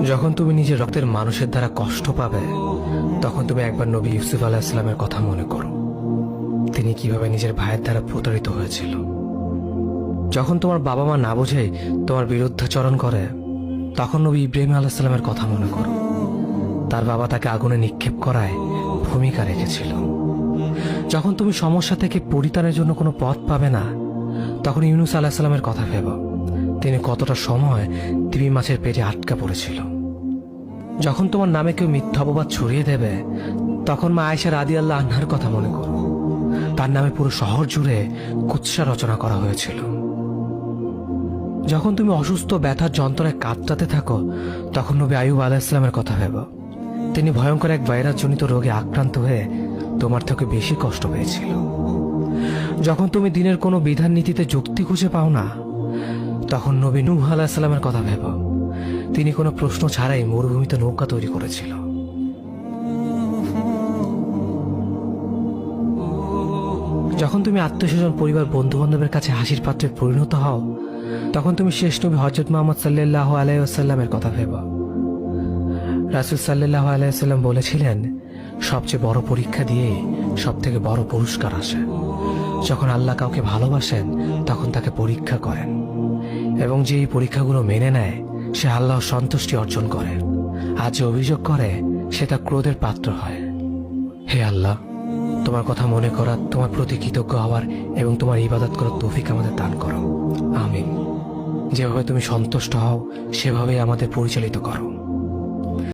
যখন তুমি নিজের রক্তের মানুষের দ্বারা কষ্ট পাবে, তখন তুমি একবার নবী ইউসুফ আলাইহিস সালামের কথা মনে করো। তিনি কিভাবে নিজের ভাইয়ের দ্বারা প্রতারিত হয়েছিল। যখন তোমার বাবা মা না বুঝেই তোমার বিরুদ্ধাচরণ করে, তখন নবী ইব্রাহিম আলাইহিস সালামের কথা মনে করো। তার বাবা তাকে আগুনে নিক্ষেপ করায় ভূমিকা রেখেছিল। যখন তুমি সমস্যা থেকে পরিত্রাণের জন্য কোনো পথ পাবে না, তখন ইউনুস আলাইহিস সালামের কথা ভেবো। তিনি কতটা সময় তিমি মাছের পেটে আটকা পড়েছিল। যখন তোমার নামে কেউ মিথ্যা অপবাদ ছড়িয়ে দেবে, তখন মা আয়েশা রাদিয়াল্লাহু আনহার কথা মনে করো। তার নামে পুরো শহর জুড়ে কুৎসা রচনা করা হয়েছিল। যখন তুমি অসুস্থ ব্যথার যন্ত্রণায় কাতরাতে থাকো, তখন নবী আইয়ুব আলাইহিস সালামের কথা ভেবো। তিনি ভয়ঙ্কর এক ভাইরাসজনিত রোগে আক্রান্ত হয়ে তোমার থেকে বেশি কষ্ট পেয়েছিল। যখন তুমি দিনের কোনো বিধান নীতিতে যুক্তি খুঁজে পাও না, তখন নবী নূহ আলাইহিস সালামের কথা ভেবো। তিনি কোনো প্রশ্ন ছাড়াই মরুভূমিতে নৌকা তৈরি করেছিল। যখন তুমি আত্মীয়স্বজন, পরিবার, বন্ধু বান্ধবের কাছে হাসির পাত্রে পরিণত হও, তখন তুমি শেষ নবী হযরত মুহাম্মদ সাল্লাল্লাহু আলাইহি ওয়াসাল্লামের কথা ভেবো। রাসূল সাল্লাল্লাহু আলাইহি ওয়াসাল্লাম বলেছিলেন, সবচেয়ে বড় পরীক্ষা দিয়ে সব থেকে বড় পুরস্কার আসে। যখন আল্লাহ কাউকে ভালোবাসেন, তখন তাকে পরীক্ষা করেন, এবং যে এই পরীক্ষাগুলো মেনে নেয়, সে আল্লাহর সন্তুষ্টি অর্জন করে। আর যে অভিযোগ করে, সে তার ক্রোধের পাত্র হয়। হে আল্লাহ, তোমার কথা মনে করা, তোমার প্রতি কৃতজ্ঞ হওয়ার এবং তোমার ইবাদত করার তৌফিক আমাদের দান করো। আমিন। যেভাবে তুমি সন্তুষ্ট হও, সেভাবেই আমাদের পরিচালিত করো।